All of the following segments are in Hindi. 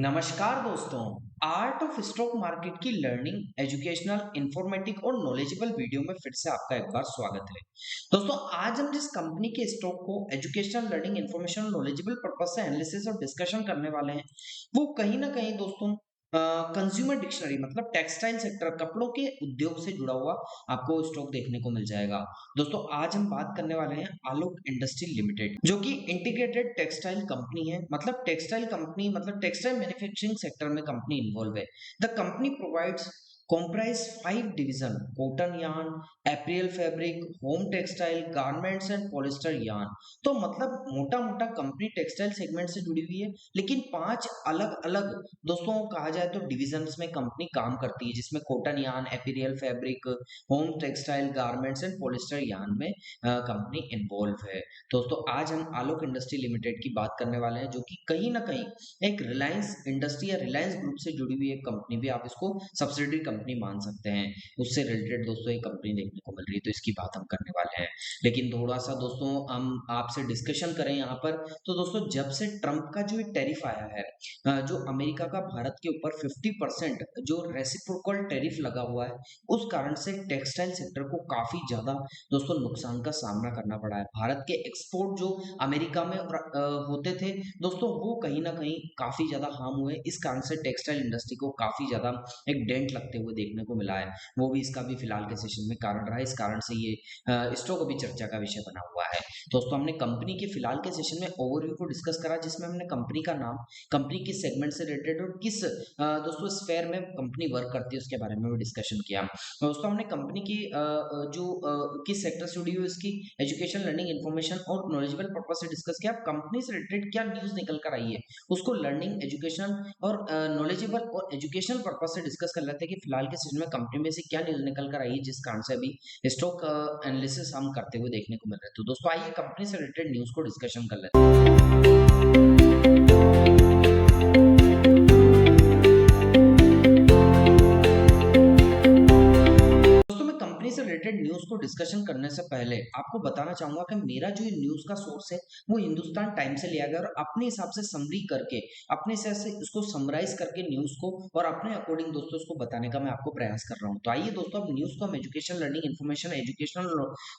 नमस्कार दोस्तों। आर्ट ऑफ स्टॉक मार्केट की लर्निंग, एजुकेशनल, इंफॉर्मेटिव और नॉलेजेबल वीडियो में फिर से आपका एक बार स्वागत है। दोस्तों, आज हम जिस कंपनी के स्टॉक को educational, learning, information, knowledgeable purpose से एनालिसिस और डिस्कशन करने वाले हैं, वो कहीं ना कहीं दोस्तों कंज्यूमर डिक्शनरी मतलब टेक्सटाइल सेक्टर, कपड़ों के उद्योग से जुड़ा हुआ आपको स्टॉक देखने को मिल जाएगा। दोस्तों, आज हम बात करने वाले हैं आलोक इंडस्ट्री लिमिटेड, जो कि इंटीग्रेटेड टेक्सटाइल कंपनी है। मतलब टेक्सटाइल कंपनी, मतलब टेक्सटाइल मैन्युफैक्चरिंग सेक्टर में कंपनी इन्वॉल्व है। The company provides comprise 5 division: cotton yarn, apparel fabric, home textile, garments and polyester yarn। तो मतलब मोटा मोटा कंपनी टेक्सटाइल सेगमेंट से जुड़ी हुई है, लेकिन 5 अलग अलग दोस्तों कहा जाए तो डिविजन्स में कंपनी काम करती है, जिसमें cotton yarn, apparel fabric, home textile, garments and polyester yarn में कंपनी इन्वॉल्व है। दोस्तों, आज हम आलोक इंडस्ट्री लिमिटेड की बात करने वाले हैं, जो कि कहीं ना कहीं एक रिलायंस इंडस्ट्री या रिलायंस ग्रुप से जुड़ी हुई एक कंपनी, भी आप इसको सब्सिडरी कंपनी मान सकते हैं। उससे रिलेटेड दोस्तों एक कंपनी देखने को मिल रही है, तो इसकी बात हम करने वाले हैं। लेकिन थोड़ा सा दोस्तों हम आपसे डिस्कशन करें यहाँ पर, तो दोस्तों जब से ट्रंप का जो टैरिफ आया है, जो अमेरिका का भारत के ऊपर 50% जो रेसिप्रोकल टैरिफ लगा हुआ है, उस कारण से टेक्सटाइल सेक्टर को काफी ज्यादा दोस्तों नुकसान का सामना करना पड़ा है। भारत के एक्सपोर्ट जो अमेरिका में होते थे दोस्तों, वो कहीं ना कहीं काफी ज्यादा हार्म हुए। इस कारण से टेक्सटाइल इंडस्ट्री को काफी ज्यादा एक डेंट लगते हुए देखने को मिला है। वो भी इसका भी फिलहाल के सेशन में कारण रहा है। इस कारण से ये स्टॉक अभी चर्चा का विषय बना हुआ है। दोस्तों, हमने कंपनी के फिलहाल के सेशन में ओवरव्यू को डिस्कस करा, जिसमें हमने कंपनी का नाम, कंपनी किस सेगमेंट से रिलेटेड और किस दोस्तों स्फेयर में कंपनी वर्क करती है उसके बारे में भी डिस्कशन किया। दोस्तों, हमने कंपनी की जो किस सेक्टर से जुड़ी हुई इसकी एजुकेशन, लर्निंग, इन्फॉर्मेशन और नॉलेजेबल पर्पस से डिस्कस किया। कंपनी से रिलेटेड क्या न्यूज निकल कर आई है उसको लर्निंग, एजुकेशन और नॉलेजेबल और एजुकेशनल पर्पस से डिस्कस कर लेते हैं कि फिलहाल के सीजन में कंपनी में से क्या न्यूज निकल कर आई है, जिस कारण से अभी स्टॉक एनालिसिस हम करते हुए देखने को मिल रहे हैं। तो दोस्तों, आइए कंपनी से रिलेटेड न्यूज को डिस्कशन कर लेते हैं। दोस्तों, मैं कंपनी से रिलेटेड न्यूज को डिस्कशन करने से पहले आपको बताना चाहूंगा कि मेरा जो न्यूज का सोर्स है वो हिंदुस्तान टाइम्स से लिया गया, और अपने हिसाब से समरी करके, अपने हिसाब से इसको समराइज करके न्यूज को और अपने अकॉर्डिंग दोस्तों इसको बताने का मैं आपको प्रयास कर रहा हूं। तो आइए दोस्तों, अब न्यूज को हम एजुकेशन, लर्निंग, इन्फॉर्मेशन, एजुकेशनल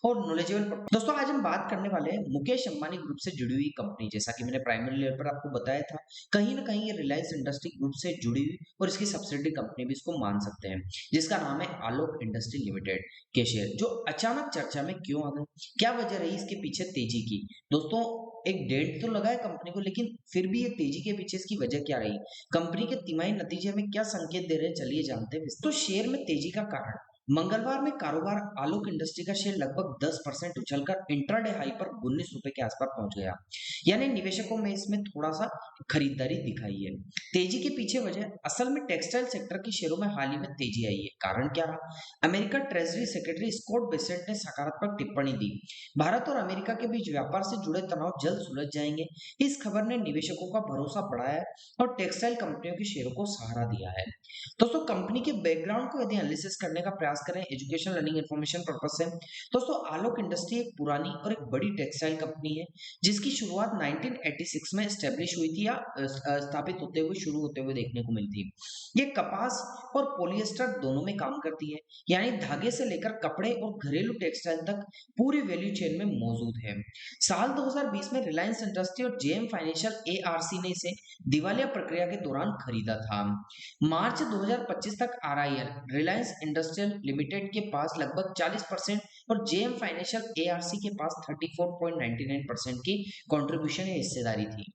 और नॉलेजेबल। दोस्तों, आज हम बात करने वाले हैं मुकेश अंबानी ग्रुप से जुड़ी हुई कंपनी। जैसा कि मैंने प्राइमरी लेवल पर आपको बताया था, कहीं ना कहीं ये रिलायंस इंडस्ट्री ग्रुप से जुड़ी हुई और इसकी सब्सिडरी कंपनी भी इसको मान सकते हैं, जिसका नाम है आलोक इंडस्ट्री लिमिटेड के शेयर, जो अचानक चर्चा में क्यों आ गए, क्या वजह रही इसके पीछे तेजी की। दोस्तों, एक डेट तो लगा है कंपनी को, लेकिन फिर भी ये तेजी के पीछे इसकी वजह क्या रही, कंपनी के तिमाही नतीजे में क्या संकेत दे रहे हैं, चलिए जानते हैं। तो शेयर में तेजी का कारण, मंगलवार में कारोबार आलोक इंडस्ट्री का शेयर लगभग 10% उछलकर इंट्राडे हाई पर 19 रुपए के आसपास पहुंच गया। यानी निवेशकों में इसमें थोड़ा सा खरीदारी दिखाई है। तेजी के पीछे वजह असल में टेक्सटाइल सेक्टर के शेयरों में हाल ही में तेजी आई है। कारण क्या रहा, America treasury secretary Scott Bessent ने सकारात्मक टिप्पणी दी, भारत और अमेरिका के बीच व्यापार से जुड़े तनाव जल्द सुलझ जाएंगे। इस खबर ने निवेशकों का भरोसा बढ़ाया है और टेक्सटाइल कंपनियों के शेयरों को सहारा दिया है। दोस्तों, कंपनी के बैकग्राउंड को यदि एनालिसिस करने का प्रयास करें एजुकेशन, लर्निंग, इन्फॉर्मेशन पर्पस से, दोस्तों आलोक इंडस्ट्री एक पुरानी और एक बड़ी टेक्सटाइल कंपनी है, जिसकी शुरुआत 1986 में स्टैब्लिश हुई थी, या स्थापित होते हुए, शुरू होते हुए देखने को मिलती है। ये कपास और पॉलिएस्टर दोनों में काम करती है, यानी धागे से लेकर कपड़े और घरेलू टेक्सटाइल तक पूरी वैल्यू चेन में मौजूद है। साल 2020 में रिलायंस इंडस्ट्री और जेएम फाइनेंशियल एआरसी ने इसे दिवालिया प्रक्रिया के दौरान खरीदा था। मार्च 2025 तक आरआईएल, रिलायंस इंडस्ट्रियल लिमिटेड के पास लगभग 40% और जेएम फाइनेंशियल एआरसी के पास 34.99% की कंट्रीब्यूशन या हिस्सेदारी थी।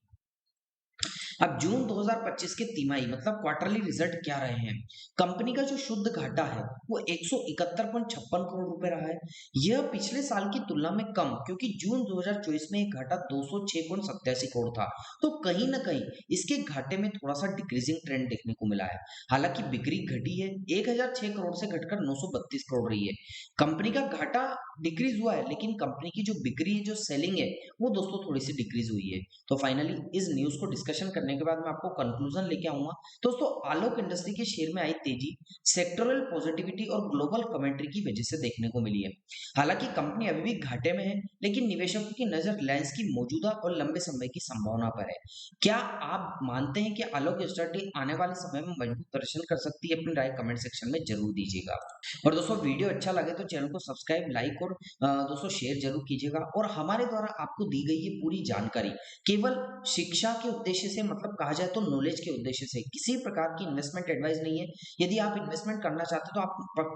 अब जून 2025 के तिमाही मतलब क्वार्टरली रिजल्ट क्या रहे हैं, कंपनी का जो शुद्ध घाटा है वो 171.56 करोड़ रुपए रहा है। यह पिछले साल की तुलना में कम, क्योंकि जून 2024 में एक घाटा 206.87 करोड़ था। तो कहीं ना कहीं इसके घाटे में थोड़ा सा डिक्रीजिंग ट्रेंड देखने को मिला है। हालांकि बिक्री घटी है, 1006 करोड़ से घटकर 932 करोड़ रही है। कंपनी का घाटा डिक्रीज हुआ है, लेकिन कंपनी की जो बिक्री है, जो सेलिंग है, वो दोस्तों थोड़ी सी डिक्रीज हुई है। तो फाइनली इस न्यूज को डिस्कशन करने करने के बाद मैं आपको कंक्लूजन लेके आऊंगा। दोस्तों, आलोक इंडस्ट्री के शेयर में आई तेजी सेक्टोरल पॉजिटिविटी और ग्लोबल कमेंट्री की वजह से देखने को मिली है। हालांकि कंपनी अभी भी घाटे में है, लेकिन निवेशकों की नजर रिलायंस की मौजूदा और लंबे समय की संभावना पर है। क्या आप मानते हैं कि आलोक इंडस्ट्री आने वाले समय में मजबूत प्रदर्शन कर सकती है? अपनी राय कमेंट सेक्शन में जरूर दीजिएगा। और दोस्तों, वीडियो अच्छा लगे तो चैनल को सब्सक्राइब, लाइक और दोस्तों शेयर जरूर कीजिएगा। और हमारे द्वारा आपको दी गई ये पूरी जानकारी केवल शिक्षा के उद्देश्य से, मतलब कहा जाए तो नॉलेज के उद्देश्य से, किसी प्रकार की इन्वेस्टमेंट एडवाइस नहीं है। यदि आप इन्वेस्टमेंट करना चाहते हैं तो आप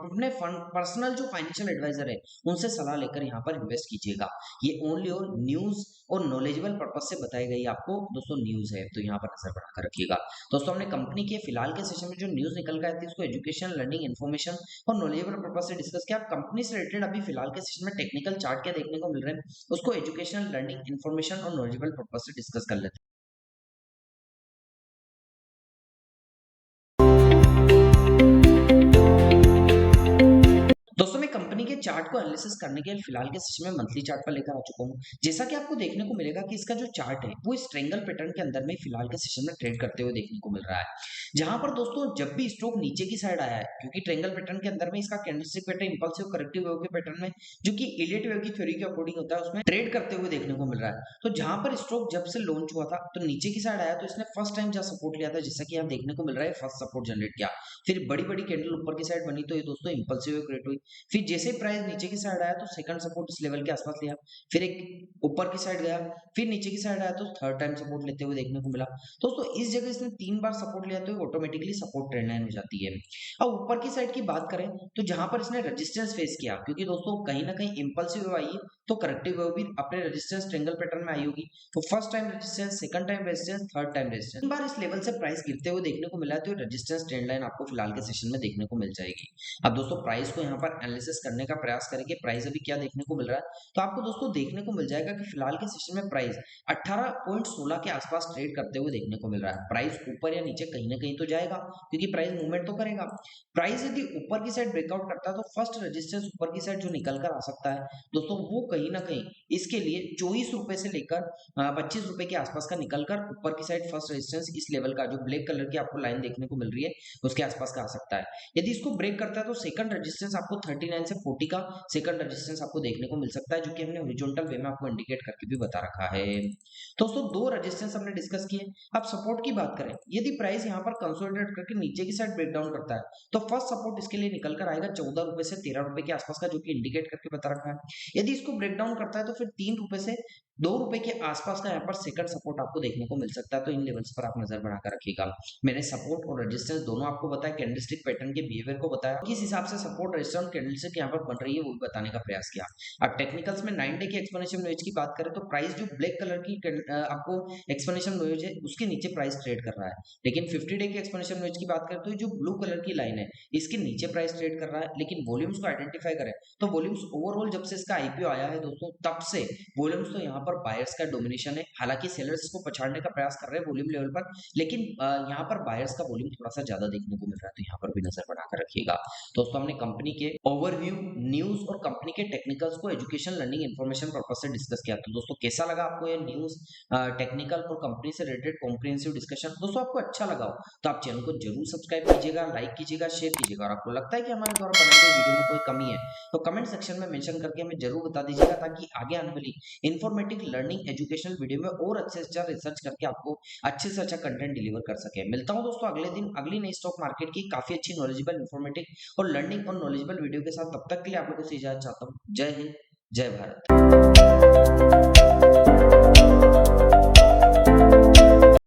अपने पर्सनल जो फाइनेंशियल एडवाइजर है उनसे सलाह लेकर यहाँ पर इन्वेस्ट कीजिएगा। ये ओनली और न्यूज और नॉलेजेबल पर्पज से बताई गई आपको दोस्तों न्यूज है, तो यहाँ पर नजर बनाकर रखिएगा। दोस्तों, हमने कंपनी के फिलहाल के सेशन में जो न्यूज निकल कर आई थी उसको एजुकेशन, लर्निंग, इन्फॉर्मेशन और नॉलेजेबल पर्पज से डिस्कस किया। आप कंपनी से रिलेटेड अभी फिलहाल के सेशन में टेक्निकल चार्ट क्या देखने को मिल रहे हैं उसको एजुकेशन, लर्निंग, इन्फॉर्मेशन और नॉलेजेबल पर्पज से डिस्कस कर लेते हैं। दोस्तों, मैं कंपनी के चार्ट को एनालिसिस करने के लिए फिलहाल के सेशन में मंथली चार्ट पर लेकर आ चुका हूं। जैसा कि आपको देखने को मिलेगा कि इसका जो चार्ट है वो इस ट्रायंगल पैटर्न के अंदर में फिलहाल के सेशन में ट्रेड करते हुए देखने को मिल रहा है। जहां पर दोस्तों जब भी स्टॉक नीचे की साइड आया है, क्योंकि ट्रायंगल पैटर्न के अंदर में इसका candlestick pattern impulsive corrective wave के पैटर्न में, जो कि इलियट वेव की थ्योरी के अकॉर्डिंग होता है, उसमें ट्रेड करते हुए देखने को मिल रहा है। तो जहां पर स्टॉक जब से लॉन्च हुआ था तो नीचे की साइड आया, तो इसने फर्स्ट टाइम जहां सपोर्ट लिया था, जैसा कि यहाँ देखने को मिल रहा है, फर्स्ट सपोर्ट जनरेट किया, फिर बड़ी बड़ी कैंडल ऊपर की साइड बनी तो ये दोस्तों इंपल्सिव क्रिएट हुई। फिर जैसे प्राइस नीचे की साइड आया तो सेकंड सपोर्ट इस लेवल के आसपास लिया, फिर एक ऊपर की साइड गया, फिर नीचे की साइड आया तो थर्ड टाइम सपोर्ट लेते हुए देखने को मिला। दोस्तों, इस जगह इसने 3 बार सपोर्ट लिया तो ऑटोमेटिकली सपोर्ट ट्रेंड लाइन हो जाती है। अब ऊपर की साइड की बात करें तो जहां पर इसने रेजिस्टेंस फेस किया, क्योंकि दोस्तों कहीं ना कहीं इंपल्सिव वेव आई है तो करेक्टिव वेव भी अपने रेजिस्टेंस ट्रायंगल पैटर्न में आई होगी। तो first time resistance, second time resistance, third time resistance, 3 बार इस लेवल से प्राइस गिरते हुए देखने को मिला है, तो रेजिस्टेंस ट्रेंड लाइन आपको फिलहाल के सेशन में देखने को मिल जाएगी। अब दोस्तों, प्राइस को यहाँ पर एनालिसिस करने का प्रयास करेंगे, प्राइस अभी क्या देखने को मिल रहा है, तो आपको दोस्तों देखने को मिल जाएगा कि फिलहाल के सेशन में प्राइस 18.16 के आसपास ट्रेड करते हुए देखने को मिल रहा है। प्राइस ऊपर या नीचे कहीं ना कहीं तो जाएगा, क्योंकि प्राइस मूवमेंट तो करेगा। प्राइस यदि ऊपर की साइड ब्रेकआउट करता है तो फर्स्ट रेजिस्टेंस ऊपर की साइड जो निकल कर आ सकता है दोस्तों, वो कहीं ना कहीं इसके लिए 24 रुपए से लेकर 25 रुपए के आसपास का निकलकर ऊपर की साइड फर्स्ट रेजिस्टेंस इस लेवल का जो ब्लैक कलर की आपको लाइन देखने को मिल रही है उसके आसपास का आ सकता है। यदि इसको ब्रेक करता है तो सेकंड रेजिस्टेंस आपको 39 से 40 का सेकंड रेजिस्टेंस आपको देखने को मिल सकता है, जो कि हमने हॉरिजॉन्टल वे में आपको इंडिकेट करके भी बता रखा है। दोस्तों, दो रेजिस्टेंस हमने डिस्कस किए। अब सपोर्ट की बात करें, यदि प्राइस यहाँ पर कंसोलिडेट करके नीचे की साइड ब्रेकडाउन करता है तो फर्स्ट सपोर्ट इसके लिए निकल कर आएगा 14 रुपए से 13 रुपए के आसपास का, जो कि इंडिकेट करके बता रखा है। यदि इसको ब्रेकडाउन करता है तो फिर 3 रुपए से 2 रुपए के आसपास का यहाँ पर सेकंड सपोर्ट आपको देखने को मिल सकता है। तो इन लेवल्स पर आप नजर बनाकर रखिएगा। मैंने सपोर्ट और रेजिस्टेंस दोनों आपको बताया, कैंडलस्टिक पैटर्न के बिहेवियर को बताया, किस हिसाब से सपोर्ट, रेजिस्टेंस, कैंडलस्टिक यहाँ पर बन रही है वो भी बताने का प्रयास किया। अब टेक्निकल्स में 9 डे की एक्सप्लेनेशन नॉइज की बात करें तो प्राइस जो ब्लैक कलर की आपको एक्सप्लेनेशन नॉइज है उसके नीचे प्राइस ट्रेड कर रहा है, लेकिन 50 डे की एक्सप्लेनेशन नॉइज की बात करें तो जो ब्लू कलर की लाइन है इसके नीचे प्राइस ट्रेड कर रहा है। लेकिन वॉल्यूम्स को आइडेंटिफाई करें तो वॉल्यूम्स ओवरऑल जब से इसका आईपीओ आया है दोस्तों तब से वॉल्यूम्स तो यहाँ पर बायर्स का डोमिनेशन है। हालांकि सेलर्स इसको पछाड़ने का प्रयास कर रहे हैं वॉल्यूम लेवल पर, लेकिन यहाँ पर बायर्स का वॉल्यूम थोड़ा सा ज्यादा देखने को मिल रहा है, तो यहाँ पर भी नजर बनाकर रखिएगा। दोस्तों, हमने कंपनी के ओवरव्यू, न्यूज और कंपनी के टेक्निकल्स को एजुकेशन, लर्निंग, इन्फॉर्मेशन पर्पज से डिस्कस किया। तो दोस्तों, कैसा लगा आपको ये न्यूज, टेक्निकल और कंपनी से रिलेटेड कॉम्प्रिहेंसिव डिस्कशन? दोस्तों, आपको अच्छा लगा हो तो आप चैनल को जरूर सब्सक्राइब कीजिएगा, लाइक कीजिएगा, शेयर कीजिएगा। और आपको लगता है कि हमारे द्वारा बनाई गई वीडियो में कोई कमी है तो कमेंट सेक्शन में मेंशन करके हमें जरूर बता दीजिएगा, ताकि आगे आने वाली इन्फॉर्मेटिव, लर्निंग, एजुकेशनल वीडियो में और अच्छे से अच्छा रिसर्च करके आपको अच्छे से अच्छा कंटेंट डिलीवर कर सके। मिलता हूं दोस्तों अगले दिन अगली नई स्टॉक मार्केट की काफी अच्छी नॉलेजेबल, इन्फॉर्मेटिव और लर्निंग और नॉलेजेबल वीडियो के साथ। तब तक के लिए आप लोगों से इजाजत चाहता हूं। जय हिंद, जय भारत।